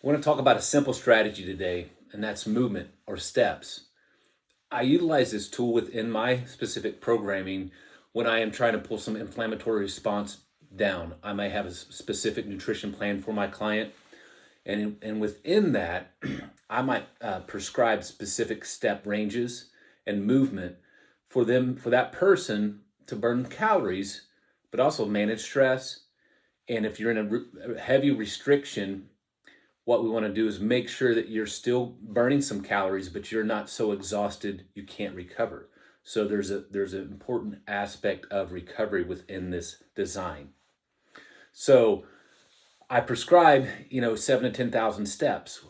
I want to talk about a simple strategy today, and that's movement or steps. I utilize this tool within my specific programming when I am trying to pull some inflammatory response down. I may have a specific nutrition plan for my client, and within that, I might prescribe specific step ranges and movement for that person to burn calories, but also manage stress. And if you're in a heavy restriction, what we want to do is make sure that you're still burning some calories, but you're not so exhausted you can't recover. So there's an important aspect of recovery within this design. So I prescribe, 7 to 10,000 steps.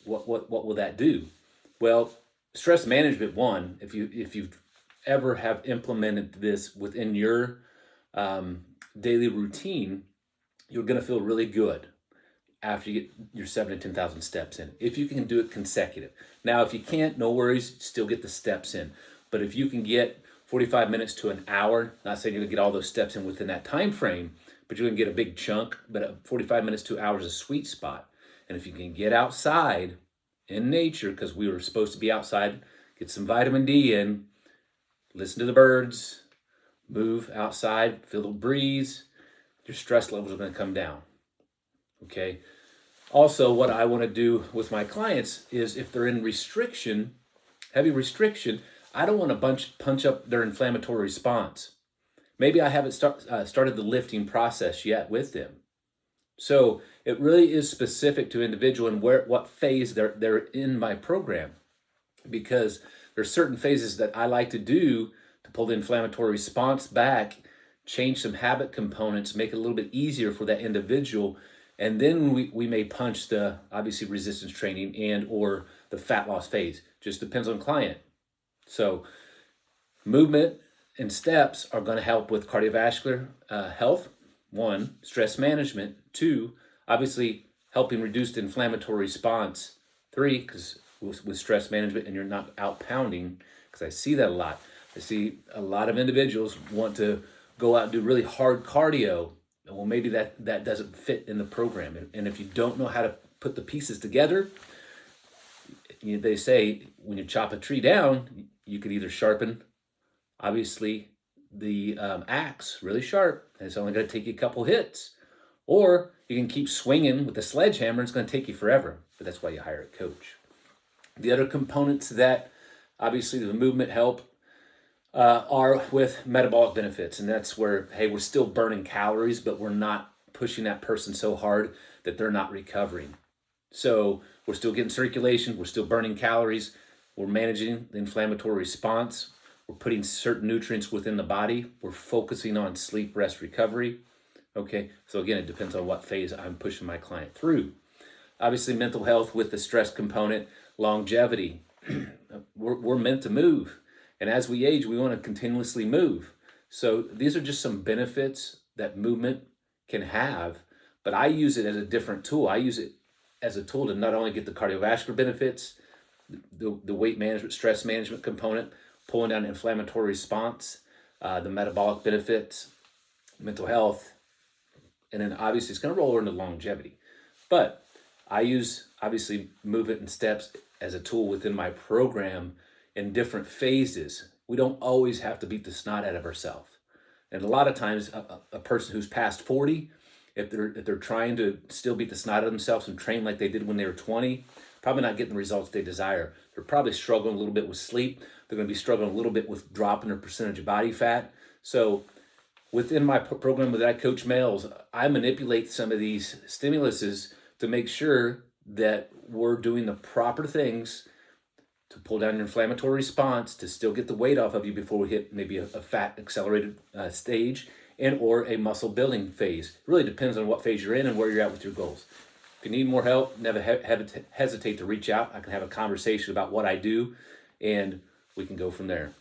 What will that do? Well, stress management one. If you've ever have implemented this within your daily routine, you're going to feel really good after you get your 7 to 10,000 steps in. If you can do it consecutive. Now, if you can't, no worries, still get the steps in. But if you can get 45 minutes to an hour, not saying you're gonna get all those steps in within that time frame, but you're gonna get a big chunk, but 45 minutes to an hour is a sweet spot. And if you can get outside in nature, because we were supposed to be outside, get some vitamin D in, listen to the birds, move outside, feel the breeze, your stress levels are gonna come down. Okay. Also, what I want to do with my clients is if they're in restriction, heavy restriction, I don't want to punch up their inflammatory response. Maybe I haven't started the lifting process yet with them. So it really is specific to individual and what phase they're in my program, because there's certain phases that I like to do to pull the inflammatory response back, change some habit components, make it a little bit easier for that individual. And then we may punch the obviously resistance training and or the fat loss phase. Just depends on client. So movement and steps are going to help with cardiovascular health. One, stress management. Two, obviously helping reduce the inflammatory response. Three, because with stress management and you're not out pounding, because I see that a lot. I see a lot of individuals want to go out and do really hard cardio. Well, maybe that doesn't fit in the program. And if you don't know how to put the pieces together, they say when you chop a tree down, you could either sharpen, obviously, the axe really sharp, and it's only going to take you a couple hits, or you can keep swinging with the sledgehammer, and it's going to take you forever. But that's why you hire a coach. The other components that obviously the movement help are with metabolic benefits. And that's where, hey, we're still burning calories, but we're not pushing that person so hard that they're not recovering. So we're still getting circulation, we're still burning calories, we're managing the inflammatory response, we're putting certain nutrients within the body, we're focusing on sleep, rest, recovery. Okay, so again, it depends on what phase I'm pushing my client through. Obviously, mental health with the stress component, longevity. we're meant to move. And as we age, we want to continuously move. So these are just some benefits that movement can have, but I use it as a different tool. I use it as a tool to not only get the cardiovascular benefits, the weight management, stress management component, pulling down inflammatory response, the metabolic benefits, mental health, and then obviously it's going to roll over into longevity. But I use obviously movement and steps as a tool within my program in different phases. We don't always have to beat the snot out of ourselves. And a lot of times a person who's past 40, if they're trying to still beat the snot out of themselves and train like they did when they were 20, probably not getting the results they desire. They're probably struggling a little bit with sleep. They're going to be struggling a little bit with dropping their percentage of body fat. So within my program that I coach males, I manipulate some of these stimuluses to make sure that we're doing the proper things to pull down your inflammatory response, to still get the weight off of you before we hit maybe a fat accelerated stage and or a muscle building phase. It really depends on what phase you're in and where you're at with your goals. If you need more help, never hesitate to reach out. I can have a conversation about what I do, and we can go from there.